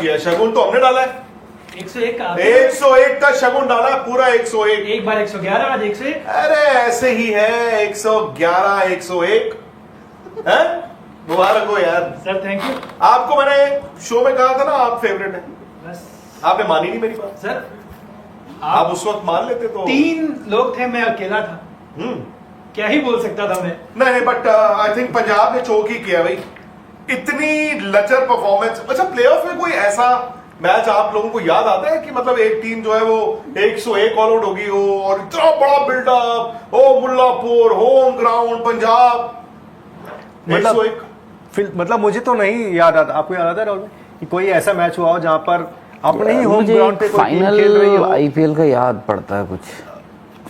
किया? शगुन तो हमने डाला है 101 का 101 का शगुन डाला है, पूरा 101। एक बार 111, आज 101। अरे ऐसे ही है, 111 101 है। मुबारक हो यार सर, थैंक यू। आपको मैंने शो में कहा था ना आप फेवरेट है, बस आपने मानी नहीं मेरी बात। सर, आप उस वक्त मान लेते तो। 3 लोग थे, मैं अकेला था, क्या ही बोल सकता था मैं। नहीं बट आई थिंक पंजाब ने चोक ही किया भाई, इतनी लचर परफॉर्मेंस। अच्छा, प्लेऑफ में कोई ऐसा मैच आप लोगों को याद आता है कि मतलब एक टीम जो है वो 101 ऑल आउट होगी हो और इतना बड़ा बिल्डअप, ओ मुल्लापुर होम ग्राउंड पंजाब 101? मतलब मुझे तो नहीं याद आता, आपको याद आता है राहुल कि कोई ऐसा मैच हुआ हो जहां पर अपने ही होम ग्राउंड पे कोई टीम खेल रही हो? आईपीएल का याद पड़ता है कुछ।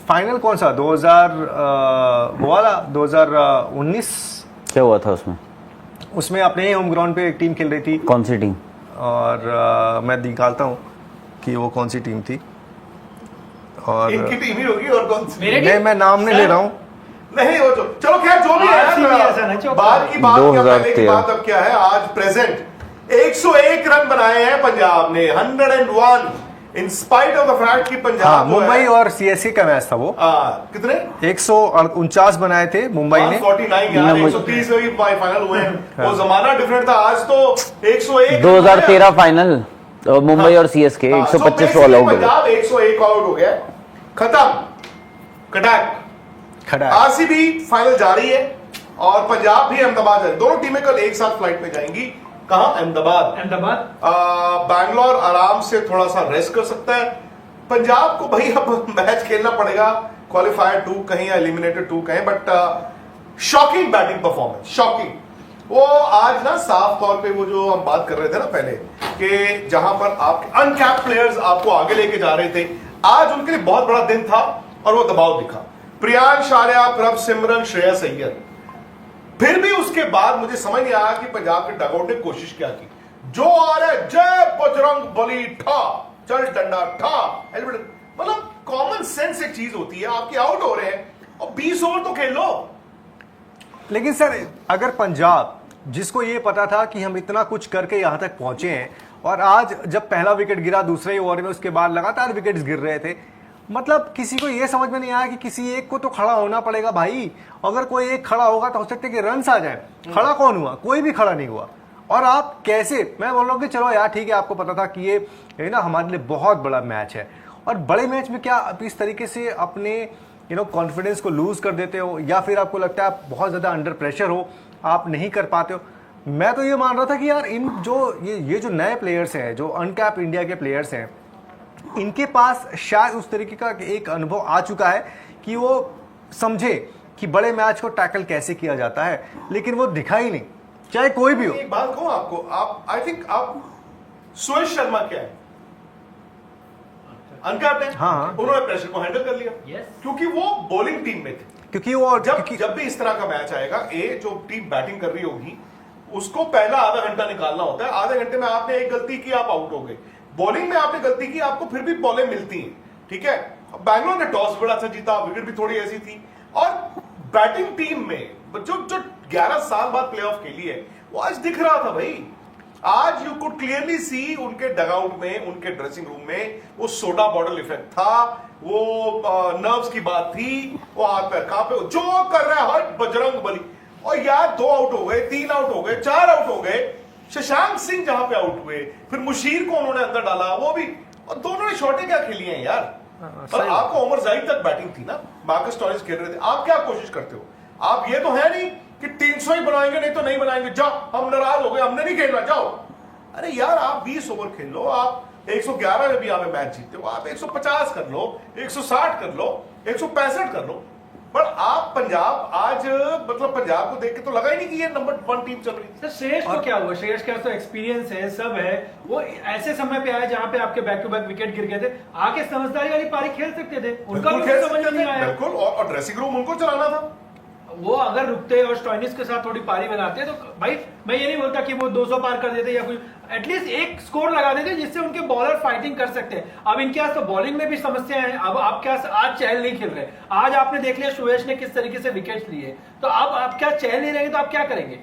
फाइनल कौन सा 2019 क्या हुआ था उसमें? उसमें अपने ही होम ग्राउंड पे एक टीम खेल रही थी। कौन सी टीम? और मैं निकालता हूँ कि वो कौन सी टीम थी। और इनकी टीम ही होगी और कौन सी? नहीं, मैं नाम नहीं ले रहा हूँ। नहीं वो तो चलो खैर जो भी है, बात की बात क्या, पहले की बात अब क्या है, आज प्रेजेंट 101 रन बनाए हैं पंजाब ने, 101 in spite of the fact कि पंजाब मुंबई और सीएसके का मैच था वो। कितने 149 बनाए थे मुंबई ने, 49 यार, 130 में भी फाइनल हुए हैं। वो जमाना डिफरेंट था, आज तो 101 2013 फाइनल मुंबई और सीएसके 125 ऑल आउट हो गए। पंजाब 101 आउट हो गया, खत्म कटाक। आरसीबी फाइनल जारी है और पंजाब भी अहमदाबाद है, दोनों टीमें कल एक साथ फ्लाइट में जाएंगी। कहां? अहमदाबाद। बैंगलोर आराम से थोड़ा सा रेस्ट कर सकता है। पंजाब को भाई अब मैच खेलना पड़ेगा, क्वालिफायर 2 कहीं या एलिमिनेटेड 2 कहीं, but shocking batting performance, shocking. वो आज ना साफ तौर पे वो जो हम बात कर रहे थे ना पहले कि जहां पर आपके अनकैप्ड प्लेयर्स आपको आगे लेके जा रहे थे, आज उनके लिए बहुत बड़ा दिन था और वो दबाव दिखा। प्रियांश आर्या, प्रभ सिमरन, श्रेयस अय्यर। फिर भी उसके बाद मुझे समझ नहीं आया कि पंजाब के डगआउट ने कोशिश क्या की। जो आ रहा है जय बजरंग बली, ठा चल डंडा ठा, मतलब कॉमन सेंस एक चीज होती है, आपके आउट हो रहे हैं और 20 ओवर तो खेल लो। लेकिन सर अगर पंजाब, जिसको ये पता था कि हम इतना कुछ करके यहां तक पहुंचे हैं, और आज जब पहला विकेट गिरा दूसरे ओवर में, उसके बाद लगातार विकेट्स गिर रहे थे, मतलब किसी को ये समझ में नहीं आया कि किसी एक को तो खड़ा होना पड़ेगा भाई। अगर कोई एक खड़ा होगा तो हो सकता है कि रन आ जाए। खड़ा कौन हुआ? कोई भी खड़ा नहीं हुआ। और आप कैसे, मैं बोल रहा हूँ कि चलो यार ठीक है, आपको पता था कि ये ना हमारे लिए बहुत बड़ा मैच है, और बड़े मैच में क्या आप इस तरीके से अपने कॉन्फिडेंस को लूज कर देते हो, या फिर आपको लगता है आप बहुत ज्यादा अंडर प्रेशर हो, आप नहीं कर पाते हो। मैं तो ये मान रहा था कि यार इन जो ये जो नए प्लेयर्स हैं, जो अनकैप इंडिया के प्लेयर्स हैं, इनके पास शायद उस तरीके का एक अनुभव आ चुका है कि वो समझे कि बड़े मैच को टैकल कैसे किया जाता है, लेकिन वो दिखा ही नहीं, चाहे कोई भी हो। एक बात कहूं आपको, आप आई थिंक आप सुरेश शर्मा क्या है, अनकैप्ड है। हाँ। उन्होंने प्रेशर को हैंडल कर लिया क्योंकि वो बॉलिंग टीम में थे। क्योंकि वो जब भी इस तरह का मैच आएगा, जो टीम बैटिंग कर रही होगी उसको पहला आधा घंटा निकालना होता है। आधे घंटे में आपने एक गलती की, आप आउट हो गए। बॉलिंग में आपने गलती की, आपको फिर भी बॉलें मिलती हैं, ठीक है। बैंगलोर ने टॉस बड़ा अच्छा जीता, विकेट भी थोड़ी ऐसी थी, और बैटिंग टीम में जो 11 साल बाद प्लेऑफ खेली है, वो आज दिख रहा था भाई। आज यू कुड क्लियरली सी उनके डगआउट में, उनके ड्रेसिंग रूम में वो सोडा बॉटल इफेक्ट था, वो नर्व्स की बात थी, वो हाथ पैर कांपे, जो कर रहा है हट बजरंग बली। और यार 2 आउट हो गए, 3 आउट हो गए, 4 आउट हो गए। शशांक सिंह जहां पे आउट हुए, फिर मुशीर को उन्होंने अंदर डाला, वो भी, और दोनों ने शॉटें क्या खेली हैं यार। और आपको उमर जाहिद तक बैटिंग थी ना, मार्कस टॉरिस खेल रहे थे, आप क्या कोशिश करते हो? आप ये तो है नहीं कि 300 ही बनाएंगे, नहीं तो नहीं बनाएंगे, जाओ हम नाराज हो गए, हमने नहीं खेलना, जाओ। अरे यार आप 20 ओवर खेल लो, आप 111 में भी आप मैच जीतते हो, आप 150 कर लो, 160 कर लो, 165 कर लो, पर आप पंजाब आज, मतलब पंजाब को देख के तो लगा ही नहीं कि ये नंबर 1 टीम चल रही है। श्रेयस को क्या हुआ? श्रेयस का तो एक्सपीरियंस है, सब है, वो ऐसे समय पे आया जहां पे आपके बैक टू बैक विकेट गिर गए थे, आके समझदारी वाली पारी खेल सकते थे, उनका समझ नहीं आया। बिल्कुल, और ड्रेसिंग रूम उनको चलाना था। वो अगर रुकते और स्टॉइनिस के साथ थोड़ी पारी बनाते तो भाई, मैं ये नहीं बोलता कि वो 200 पार कर देते या कुछ, एटलीस्ट एक स्कोर लगा देते जिससे उनके बॉलर फाइटिंग कर सकते हैं। अब इनके पास तो बॉलिंग में भी समस्या है। अब आप क्या, आज चहल नहीं खेल रहे, आज आपने देख लिया सुरेश ने किस तरीके से विकेट्स लिए, तो अब आप क्या चहल नहीं रहेंगे तो आप क्या करेंगे?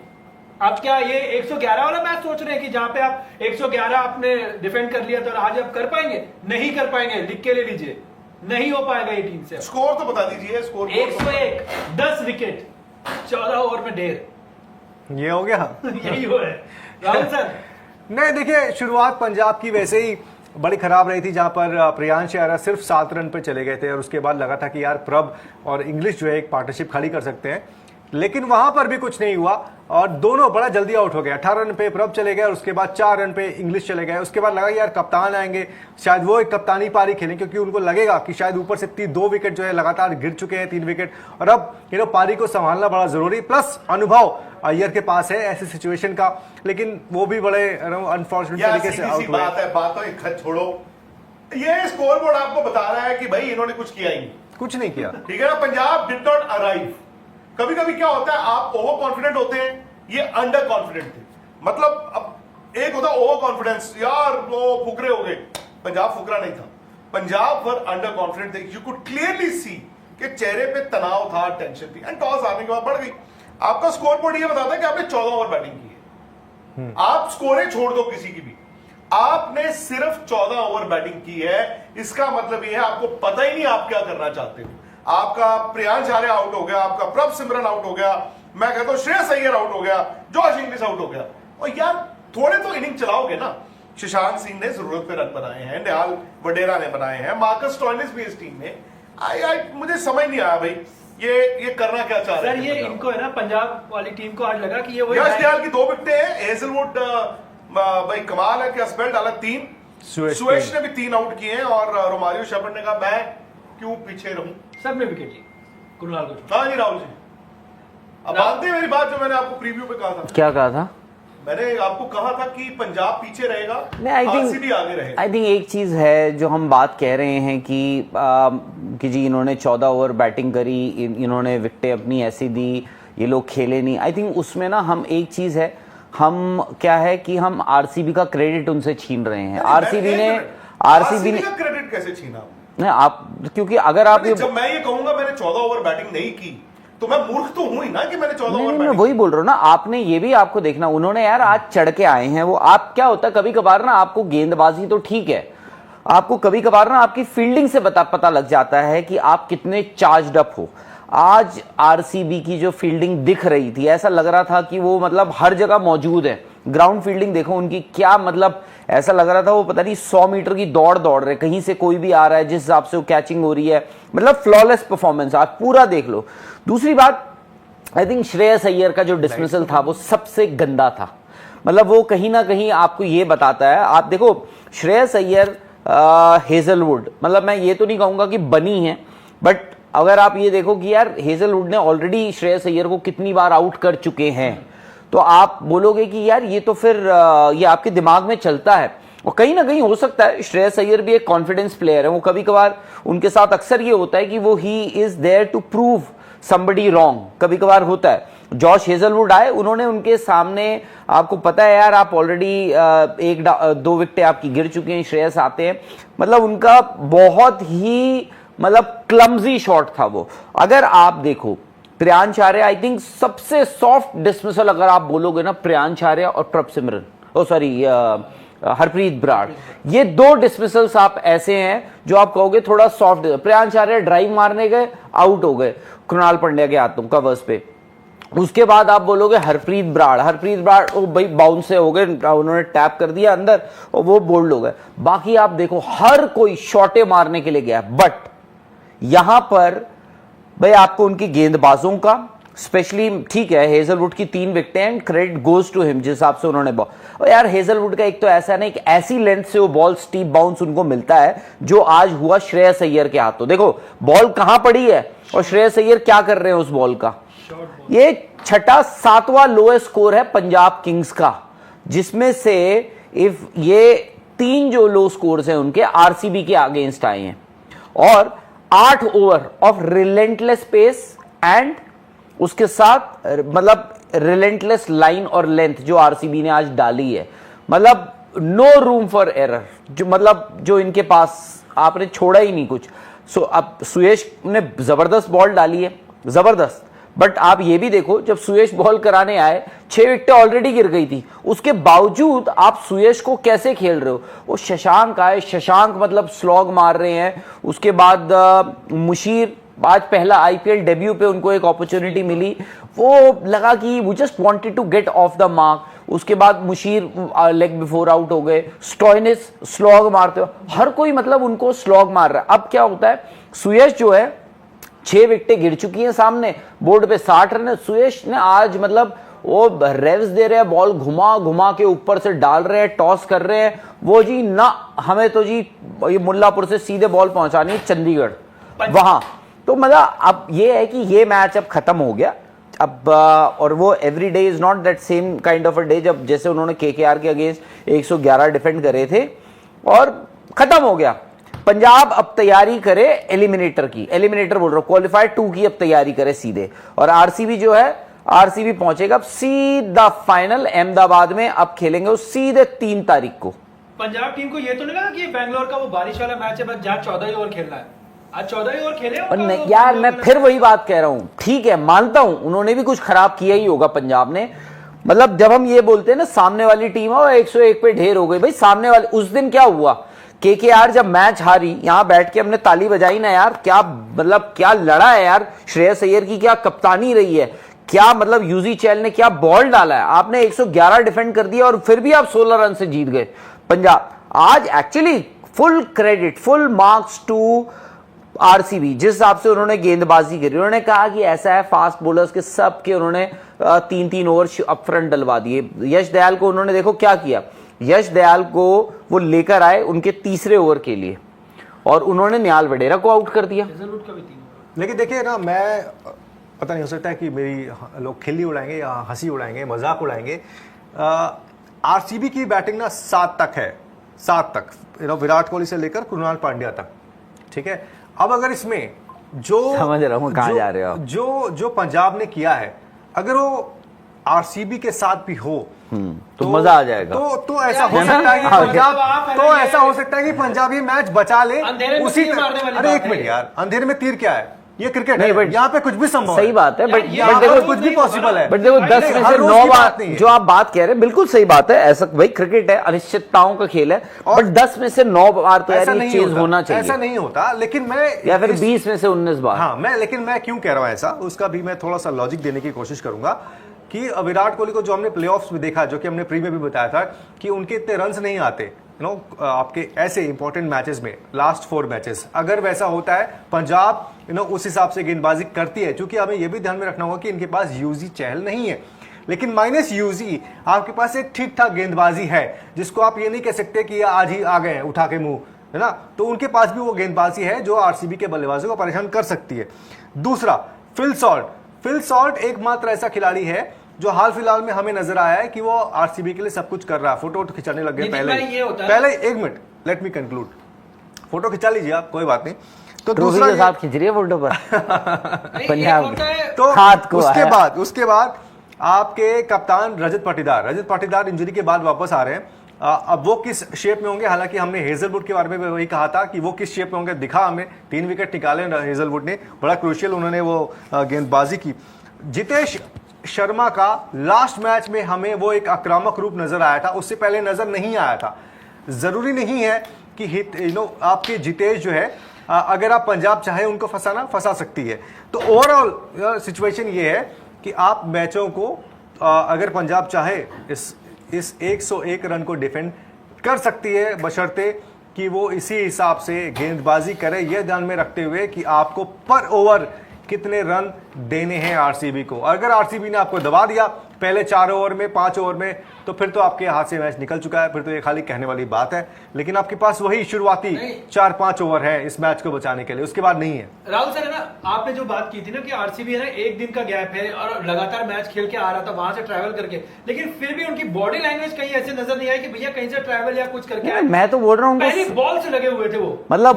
अब क्या ये 111 वाला मैच सोच रहे हैं कि जहां पे आप 111 आपने डिफेंड कर लिया तो आज आप कर पाएंगे? नहीं कर पाएंगे, लिख के ले लीजिए, नहीं हो पाएगा ये टीम से। स्कोर तो बता दीजिए, स्कोर 101, 10 विकेट 14 ओवर में 1.5। ये हो गया। यही हो है राहुल सर। नहीं देखिए, शुरुआत पंजाब की वैसे ही बड़ी खराब रही थी, जहां पर प्रियांश आर्या सिर्फ 7 रन पे चले गए थे और उसके बाद लगा था कि यार प्रभ और इंग्लिश जो है एक पार्टनरशिप खड़ी कर सकते हैं, लेकिन वहां पर भी कुछ नहीं हुआ और दोनों बड़ा जल्दी आउट हो गए। 18 रन पे प्रभ चले गए और उसके बाद 4 रन पे इंग्लिश चले गए। उसके बाद लगा यार कप्तान आएंगे, शायद वो एक कप्तानी पारी खेलें, क्योंकि उनको लगेगा कि शायद ऊपर से 2 विकेट जो है लगातार गिर चुके हैं, 3 विकेट, और अब पारी को संभालना बड़ा जरूरी, प्लस अनुभव अय्यर के पास है ऐसी सिचुएशन का, लेकिन वो भी बड़े अनफॉर्चुनेट तरीके से आउट हुए। बात है, बातों की खत छोड़ो, ये स्कोर बोर्ड आपको बता रहा है कि भाई इन्होंने कुछ किया ही नहीं, कुछ नहीं किया। ठीक है ना। Punjab did not arrive. कभी कभी क्या होता है, आप ओवर कॉन्फिडेंट होते हैं, ये अंडर कॉन्फिडेंट थे। मतलब अब एक होता है ओवर कॉन्फिडेंस, यार वो फुकरे हो गए, पंजाब फुकरा नहीं था, पंजाब पर अंडर कॉन्फिडेंट थे। यू कुड क्लियरली सी कि चेहरे पे तनाव था, टेंशन थी, एंड टॉस आने के बाद बढ़ गई। आपका स्कोर बोर्ड ये बताता है कि आपने 14 ओवर बैटिंग की है। आप स्कोरें छोड़ दो किसी की भी, आपने सिर्फ 14 ओवर बैटिंग की है, इसका मतलब ये है आपको पता ही नहीं आप क्या करना चाहते हो। आपका प्रियांश आर्या आउट हो गया, आपका प्रभ सिमरन आउट हो गया, मैं कहता हूं श्रेयस अय्यर आउट हो गया, जॉश इंग्लिश आउट हो गया, और यार थोड़े तो इनिंग चलाओगे ना। शशांक सिंह ने जरूरत पे रन बनाए हैं, निहाल वडेरा ने बनाए हैं, मार्कस स्टॉइनिस भी इस टीम में। मुझे समझ नहीं आया भाई ये करना क्या चाह रहे हैं। सर ये इनको है ना, पंजाब वाली टीम को आज लगा कि ये वही यश दयाल की 2 विकेटें हैं, हेजलवुड भाई कमाल है, क्या स्पेल डाला 3, सुएश ने भी 3 आउट किए हैं, और रोमारियो शेफर्ड ने कहा मैं क्यों पीछे रहूं, सब में विकेट ली कुणाल को। हाँ जी राहुल जी, अब मानते हैं मेरी बात जो मैंने आपको प्रीव्यू पे कहा था? क्या कहा था? मैंने आपको कहा था कि पंजाब पीछे रहेगा, आरसीबी आगे रहेगा। आई थिंक एक चीज है जो हम बात कह रहे हैं कि जी इन्होंने 14 ओवर बैटिंग करी, इन्होंने विकेटें अपनी ऐसी दी, ये लोग खेले नहीं। आई थिंक उसमें ना हम एक चीज है, हम क्या है कि हम आरसीबी का क्रेडिट उनसे छीन रहे हैं। आरसीबी ने का क्रेडिट कैसे छीना नहीं आप, क्योंकि अगर आप जब मैं ये कहूंगा मैंने 14 ओवर बैटिंग नहीं की तो मैं मूर्ख तो हूं ही ना कि मैंने 14 ओवर मैं वही बोल रहा हूँ ना। आपने ये भी आपको देखना, उन्होंने यार आज चढ़ के आए हैं वो। आप क्या होता है कभी कभार ना, आपको गेंदबाजी तो ठीक है, आपको कभी कभार ना आपकी फील्डिंग से पता लग जाता है कि आप कितने चार्ज्ड अप हो। आज आरसीबी की जो फील्डिंग दिख रही थी, ऐसा लग रहा था कि वो मतलब हर जगह मौजूद है। ग्राउंड फील्डिंग देखो उनकी, क्या मतलब ऐसा लग रहा था वो पता नहीं 100 मीटर की दौड़ रहे, कहीं से कोई भी आ रहा है, जिस हिसाब से वो कैचिंग हो रही है, मतलब फ्लॉलेस परफॉर्मेंस आप पूरा देख लो। दूसरी बात, आई थिंक श्रेयस अय्यर का जो डिसमिसल था वो सबसे गंदा था। मतलब वो कहीं ना कहीं आपको ये बताता है, आप देखो श्रेयस अय्यर हेजलवुड, मतलब मैं ये तो नहीं कहूंगा कि बनी है, बट अगर आप ये देखो कि यार हेजलवुड ने ऑलरेडी श्रेयस अय्यर को कितनी बार आउट कर चुके हैं, तो आप बोलोगे कि यार ये तो फिर ये आपके दिमाग में चलता है। और कहीं ना कहीं हो सकता है श्रेयस अय्यर भी एक कॉन्फिडेंस प्लेयर है, वो कभी कभार उनके साथ अक्सर ये होता है कि वो he is there to prove somebody wrong, कभी कभार होता है। जॉश हेजलवुड आए, उन्होंने उनके सामने, आपको पता है यार आप ऑलरेडी 1-2 विकेटें आपकी गिर चुकी हैं, श्रेयस आते हैं, मतलब उनका बहुत ही मतलब क्लमजी शॉट था वो। अगर आप देखो प्रियांश आर्या, आई थिंक सबसे सॉफ्ट डिसमिसल अगर आप बोलोगे ना, प्रियांश आर्या और प्रभ सिमरन, हरप्रीत बराड़, ये 2 डिसमिसल्स आप ऐसे हैं जो आप कहोगे थोड़ा सॉफ्ट। प्रियांश आर्या ड्राइव मारने गए, आउट हो गए कृणाल पंड्या के हाथों कवर्स पे। उसके बाद आप बोलोगे हरप्रीत बराड़ ओ भाई बाउंस से हो गए, उन्होंने टैप कर दिया अंदर और वो बोल्ड हो गए। बाकी आप देखो हर कोई शॉटे मारने के लिए गया, बट यहां पर भाई आपको उनकी गेंदबाजों का स्पेशली, ठीक है हेजलवुड की 3 विकेटें and credit goes to him जिस हिसाब से उन्होंने बॉल, और यार हेजलवुड का एक तो ऐसा है ना, एक ऐसी लेंथ से वो बॉल स्टीप बाउंस उनको मिलता है जो आज हुआ श्रेयस अय्यर के हाथों। देखो बॉल कहां पड़ी है और श्रेयस अय्यर क्या कर रहे हैं उस बॉल का। ये 6वां लोएस्ट स्कोर है पंजाब किंग्स का, जिसमें से इफ ये 3 जो लो स्कोर्स हैं उनके आरसीबी के अगेंस्ट आए हैं, और 8 over of relentless pace and उसके साथ मतलब रिलेंटलेस लाइन और लेंथ जो आरसीबी ने आज डाली है, मतलब नो रूम फॉर एरर, जो मतलब जो इनके पास आपने छोड़ा ही नहीं कुछ। अब सुयश ने जबरदस्त बॉल डाली है, जबरदस्त, बट आप ये भी देखो, जब सुयश बॉल कराने आए 6 विकेटें ऑलरेडी गिर गई थी, उसके बावजूद आप सुयश को कैसे खेल रहे हो? वो शशांक आए, शशांक मतलब स्लॉग मार रहे हैं। उसके बाद मुशीर, आज पहला आईपीएल डेब्यू पे उनको एक अपॉर्चुनिटी मिली, वो लगा कि वो just wanted to get off the mark. उसके बाद मुशीर लेग बिफोर आउट हो गए, स्टॉइनिस स्लॉग मारते हो, हर कोई मतलब उनको स्लॉग मार रहा है। अब क्या होता है, सुयश जो है 6 विकेटें गिर चुकी हैं सामने, बोर्ड पे 60 रन है। सुयश ने आज मतलब वो रेव्स दे रहे हैं, बॉल घुमा घुमा के ऊपर से डाल रहे हैं, टॉस कर रहे हैं। वो जी ना, हमें तो जी ये मुल्लापुर से सीधे बॉल पहुंचानी है चंडीगढ़, वहां तो मतलब अब ये है कि ये मैच अब खत्म हो गया अब। और वो every day is not that same kind of a day, जब जैसे उन्होंने केकेआर के अगेंस्ट 111 डिफेंड करे थे और खत्म हो गया। पंजाब अब तैयारी करे एलिमिनेटर की, एलिमिनेटर बोल रहा हूं, क्वालिफाइड 2 की अब तैयारी करे सीधे। और आरसीबी जो है, आरसीबी पहुंचेगा अब सीधा फाइनल अहमदाबाद में, अब खेलेंगे वो सीधे 3 तारीख को। पंजाब टीम को ये तो नहीं लगा कि बैंगलोर का वो बारिश वाला मैच है बस जहां 14 ही ओवर खेलना है, आज 14 ही ओवर खेले और नहीं यार, मैं फिर वही बात कह रहा हूं, ठीक है मानता हूं उन्होंने भी कुछ खराब किया ही होगा पंजाब ने। मतलब जब हम ये बोलते हैं ना सामने वाली टीम है 101 पे ढेर हो गई, भाई सामने वाले उस दिन क्या हुआ, केकेआर जब मैच हारी, यहां बैठ के हमने ताली बजाई ना यार, क्या मतलब क्या लड़ा है यार, श्रेयस अय्यर की क्या कप्तानी रही है, क्या मतलब यूजी चैल ने क्या बॉल डाला है, आपने 111 डिफेंड कर दिया और फिर भी आप 16 रन से जीत गए पंजाब। आज actually full credit, full marks to RCB, जिस हिसाब से उन्होंने गेंदबाजी करी। उन्होंने कहा कि ऐसा है, फास्ट बॉलर्स के सब के उन्होंने 3-3 ओवर अप फ्रंट डलवा दिए। यश दयाल को उन्होंने देखो क्या किया, यश दयाल को वो लेकर आए उनके तीसरे ओवर के लिए और उन्होंने निहाल वडेरा को आउट कर दिया। लेकिन देखिए ना, मैं पता नहीं, हो सकता है कि मेरी लोग खिल्ली उड़ाएंगे या हंसी उड़ाएंगे, मजाक उड़ाएंगे। आरसीबी की बैटिंग ना 7 तक है, 7 तक, विराट कोहली से लेकर कृणाल पांड्या तक, ठीक है। अब अगर इसमें जो समझ रहा हूं कहां जा रहे हो, जो पंजाब ने किया है, अगर वो आरसीबी के साथ भी हो तो मजा आ जाएगा। तो ऐसा हो सकता है कि पंजाब, तो ऐसा हो सकता है कि पंजाब ये मैच बचा ले उसी। अरे एक मिनट यार, अंधेरे में तीर क्या है, ये क्रिकेट है, यहाँ पे कुछ भी संभव है। सही बात है, बट देखो कुछ भी पॉसिबल है। बट देखो 10 में से 9 बार जो आप बात कह रहे हैं बिल्कुल सही बात है, ऐसा भाई क्रिकेट है, अनिश्चितताओं का खेल है, बट 10 में से 9 बार तो यार ये चीज होना चाहिए। ऐसा नहीं होता, लेकिन मैं, या फिर 20 में से 19 बार। हाँ, लेकिन मैं क्यों कह रहा हूं ऐसा, उसका भी मैं थोड़ा सा लॉजिक देने की कोशिश करूंगा कि विराट कोहली को जो हमने प्लेऑफ्स में देखा, जो कि हमने प्री में भी बताया था कि उनके इतने रन्स नहीं आते आपके ऐसे इंपॉर्टेंट मैचेस में, लास्ट 4 मैचेस। अगर वैसा होता है, पंजाब उस हिसाब से गेंदबाजी करती है, क्योंकि हमें यह भी ध्यान में रखना होगा कि इनके पास यूजी चहल नहीं है, लेकिन माइनस यूजी आपके पास एक ठीक ठाक गेंदबाजी है, जिसको आप ये नहीं कह सकते कि आज ही आ गए उठा के मुंह, है ना। तो उनके पास भी वो गेंदबाजी है जो आरसीबी के बल्लेबाजों को परेशान कर सकती है। दूसरा, फिल सॉल्ट एकमात्र ऐसा खिलाड़ी है जो हाल फिलहाल में हमें नजर आया है कि वो आरसीबी के लिए सब कुछ कर रहा है। फोटो खिंचाने लग गए पहले 1 minute, let me conclude, photo खिंचा लीजिए आप, कोई बात नहीं। तो दूसरा साहब खिंच रही है फोटो पर पंजाब, तो उसके बाद आपके कप्तान रजत पाटीदार इंजरी के बाद वापस आ रहे हैं। अब वो किस शेप में होंगे, हालांकि हमने हेजलवुड के बारे में वही कहा था कि वो किस शेप में होंगे, दिखा हमें, 3 विकेट निकाले हेजलवुड ने, बड़ा क्रूशियल उन्होंने वो गेंदबाजी की। जितेश शर्मा का लास्ट मैच में हमें वो एक आक्रामक रूप नजर आया था, उससे पहले नजर नहीं आया था। जरूरी नहीं है कि आपके जितेश जो है, अगर आप पंजाब चाहे उनको फंसा सकती है। तो ओवरऑल सिचुएशन ये है कि आप मैचों को, अगर पंजाब चाहे इस 101 रन को डिफेंड कर सकती है, बशर्ते कि वो इसी हिसाब से गेंदबाजी करे, यह ध्यान में रखते हुए कि आपको पर ओवर कितने रन देने हैं आरसीबी को। अगर आरसीबी ने आपको दबा दिया पहले 4 ओवर में, 5 ओवर में, तो फिर तो आपके हाथ से मैच निकल चुका है, फिर तो ये खाली कहने वाली बात है। लेकिन आपके पास वही शुरुआती 4-5 ओवर है इस मैच को बचाने के लिए, उसके बाद नहीं है। राहुल सर, है ना, आपने जो बात की थी ना कि आरसीबी है ना 1 दिन का गैप है और लगातार मैच खेल के आ रहा था वहां से ट्रैवल करके, लेकिन फिर भी उनकी बॉडी लैंग्वेज कहीं ऐसे नजर नहीं आई कि भैया कहीं से ट्रैवल या कुछ करके। मैं तो बोल रहा हूँ पहली बॉल से लगे हुए थे वो, मतलब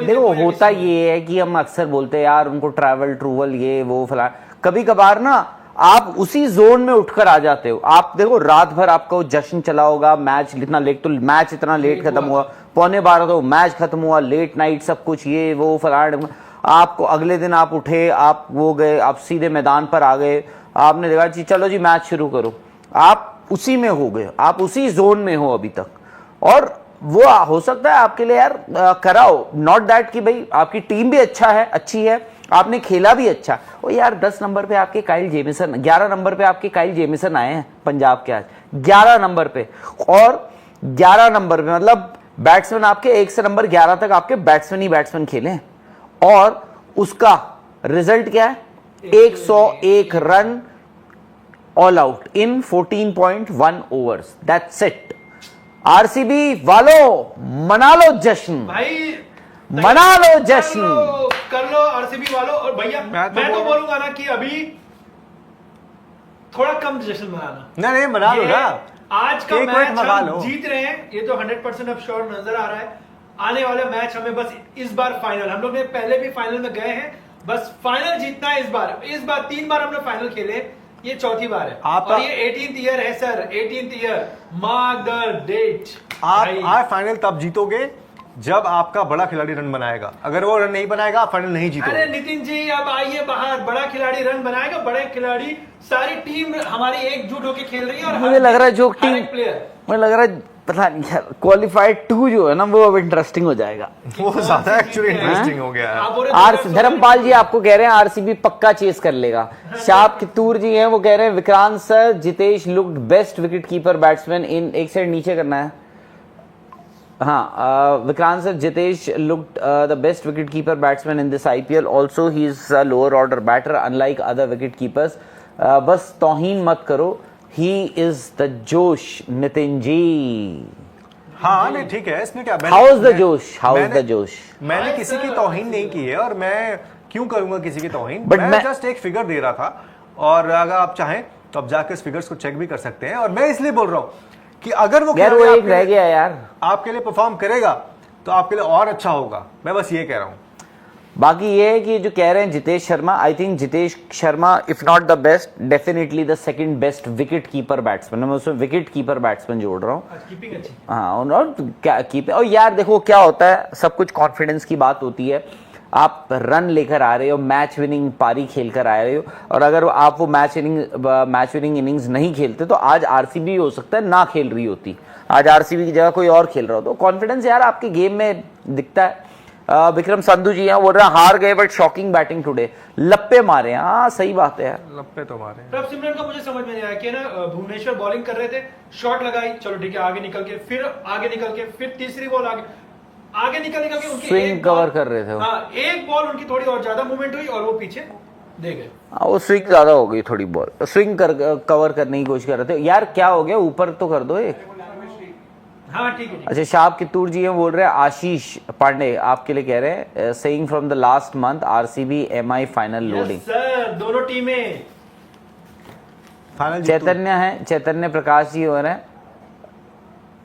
देखो होता ये है कि हम अक्सर बोलते हैं यार उनको ट्रैवल ये वो फला, कभी कभार ना आप उसी जोन में उठकर आ जाते हो। आप देखो रात भर आपका जश्न चला होगा, मैच इतना लेट, तो मैच इतना लेट खत्म हुआ, 11:15 तो मैच खत्म हुआ, लेट नाइट सब कुछ ये वो फलाड। आपको अगले दिन आप उठे, आप वो गए, आप सीधे मैदान पर आ गए, आपने देखा जी चलो जी मैच शुरू करो, आप उसी में हो गए, आप उसी जोन में हो अभी तक। और वो हो सकता है आपके लिए यार कराओ, नॉट दैट कि भाई आपकी टीम भी अच्छी है, आपने खेला भी अच्छा। ओ यार 10 नंबर पे आपके काइल जेमिसन, 11 नंबर पे आपके काइल जेमिसन आए हैं पंजाब के आज, 11 नंबर पे। और 11 नंबर पे मतलब बैट्समैन आपके 1 से नंबर 11 तक आपके बैट्समैन खेले हैं, और उसका रिजल्ट क्या है? 101 run all out in 14.1 overs, that's it. RCB वालों मना लो जश्न भाई, मना लो जश्न। कर लो आरसीबी वालों। और भैया मैं तो बोलूंगा ना कि अभी थोड़ा कम जश्न मनाना। नहीं मना लो ना, आज का एक मैच मना हम लो। जीत रहे हैं, ये तो 100% अब श्योर नजर आ रहा है। आने वाले मैच हमें बस इस बार फाइनल, हम लोग ने पहले भी फाइनल में गए हैं, बस फाइनल जीतना है इस बार। 3 बार हमने फाइनल खेले, ये चौथी बार है। और ये 18th ईयर है sir, 18th year, mark the date. आप फाइनल तब जीतोगे जब आपका बड़ा खिलाड़ी रन बनाएगा, अगर वो रन नहीं बनाएगा आप फाइनल नहीं जीतोगे। अरे नितिन जी अब आइए बाहर, बड़ा खिलाड़ी रन बनाएगा, बड़े खिलाड़ी, सारी टीम हमारी एकजुट होकर खेल रही है। और मुझे लग रहा है जो टीम, प्लेयर, मुझे लग रहा है पता नहीं यार, क्वालिफाइड 2 जो है ना वो अब इंटरेस्टिंग हो जाएगा। वो ज्यादा एक्चुअली इंटरेस्टिंग हो गया है। आर धर्मपाल जी आपको कह रहे हैं आरसीबी पक्का चेस कर लेगा। शाप कितूर जी हैं वो कह रहे हैं Vikrant sir Jitesh looked best wicket keeper batsman in, एक साइड नीचे करना है, हाँ, Vikrant sir Jitesh looked the best wicket keeper batsman in this IPL, also he is a lower order batter unlike other wicket keepers, बस तौहीन मत करो, ही इज द जोश। नितिन जी हाँ नहीं ठीक है, इसमें क्या, हाउ इज द जोश, हाउ इज द जोश? मैंने किसी की तौहीन नहीं की है और मैं क्यों करूंगा किसी की तौहीन, But मैं जस्ट एक फिगर दे रहा था, और अगर आप चाहें तो आप जाकर इस फिगर्स को चेक भी कर सकते हैं। और मैं इसलिए बोल रहा हूं कि अगर वो यार वो एक रह गया यार, आपके लिए परफॉर्म करेगा तो आपके लिए और अच्छा होगा, मैं बस ये कह रहा हूं। बाकी ये है कि जो कह रहे हैं Jitesh Sharma, I think Jitesh Sharma if not the best definitely the second best wicket keeper batsman, मैं उसमें विकेट कीपर बैट्समैन जोड़ रहा हूँ। कीपिंग अच्छी, हाँ, और क्या कीप, और यार देखो क्या होता है, सब कुछ कॉन्फिडेंस की बात होती है। आप रन लेकर आ रहे हो, मैच विनिंग पारी खेल कर आ रहे हो, और अगर आप वो मैच विनिंग इनिंग्स नहीं खेलते तो आज आरसीबी हो सकता है ना खेल रही होती, आज आरसीबी की जगह कोई और खेल रहा हो, तो कॉन्फिडेंस यार आपके गेम में दिखता है। विक्रम संधू जी हैं बोल रहे हैं हार गए बट शॉकिंग बैटिंग टुडे, लप्पे मारे। हाँ सही बात है यार, लप्पे तो मारे। प्रभ सिमरन का मुझे समझ में नहीं आया कि ना भुवनेश्वर बॉलिंग कर रहे थे, शॉट लगाई, चलो ठीक है, आगे निकल के फिर तीसरी बॉल आगे निकल के उनकी स्विंग कवर कर रहे थे वो। हाँ, एक बॉल उनकी थोड़ी और ज्यादा मूवमेंट हुई और वो पीछे दे गए। वो स्विंग ज्यादा हो गई थोड़ी, बॉल स्विंग कवर करने की कोशिश कर रहे थे यार, क्या हो गया, ऊपर तो कर दो एक। हाँ ठीक है। अच्छा, शाप कितूर जी हैं बोल रहे हैं आशीष पांडे आपके लिए कह रहे हैं, saying from the last month RCB MI final loading. Sir दोनों टीमें फाइनल चैतन्य है, चैतन्य प्रकाश जी हो रहे हैं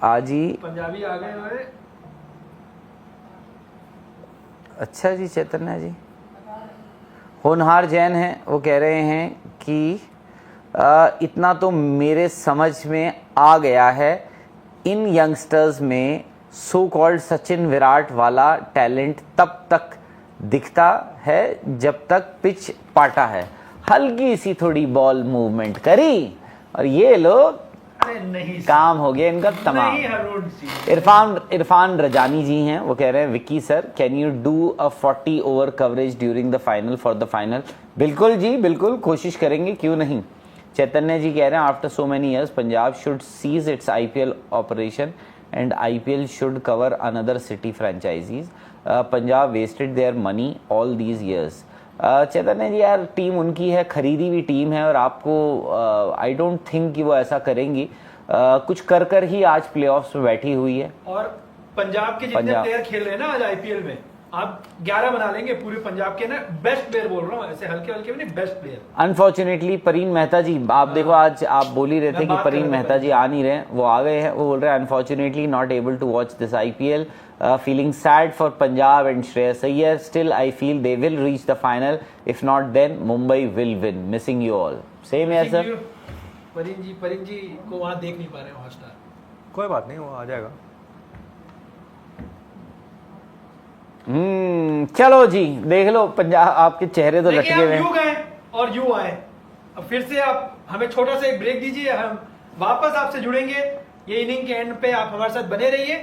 आज ही, पंजाबी आ गए हुए। अच्छा जी चैतन्य जी। होनहार जैन हैं वो कह रहे हैं कि इतना तो मेरे समझ में आ गया है, इन यंगस्टर्स में सो कॉल्ड सचिन विराट वाला टैलेंट तब तक दिखता है जब तक पिच पाटा है, हल्की सी थोड़ी बॉल मूवमेंट करी और ये लोग अरे नहीं काम हो गया इनका तमाम। नहीं हरून सी। इरफान रजानी जी हैं वो कह रहे हैं Vicky sir can you do a 40 over coverage during the final for the final. बिल्कुल जी बिल्कुल, कोशिश करेंगे, क्यों नहीं। चैतन्य जी कह रहे हैं after so many years Punjab should cease its IPL operation and IPL should cover another city franchises, Punjab wasted their money all these years. Chaitanya ji यार टीम उनकी है, खरीदी हुई टीम है, और आपको आई डोंट थिंक कि वो ऐसा करेंगी, कुछ कर कर ही आज प्लेऑफ्स में बैठी हुई है। और पंजाब के जितने प्लेयर खेल रहे हैं ना आज आईपीएल में, आप 11 बना लेंगे पूरे पंजाब के ना, बेस्ट प्लेयर बोल रहा हूँ, ऐसे हल्के हल्के भी नहीं, बेस्ट प्लेयर। अनफॉर्चुनेटली परीन मेहता जी, आप देखो आज आप बोल ही रहे थे कि परीन मेहता जी आ नहीं रहे, वो आ गए हैं, वो बोल रहे हैं unfortunately not able to watch this IPL, feeling sad for Punjab and Shreyas Iyer, still I feel they will reach the final, if not then Mumbai will win, missing you all. Same है sir. परीन जी को वहां देख नहीं पा रहे हैं Hotstar. कोई बात नहीं, वो आ जाएगा। चलो जी, देख लो पंजाब, आपके चेहरे तो देखिए लटके हुए हम हैं। यू गए और यू आए, अब फिर से आप हमें छोटा सा एक ब्रेक दीजिए, हम वापस आपसे जुड़ेंगे। ये इनिंग के एंड पे आप हमारे साथ बने रहिए।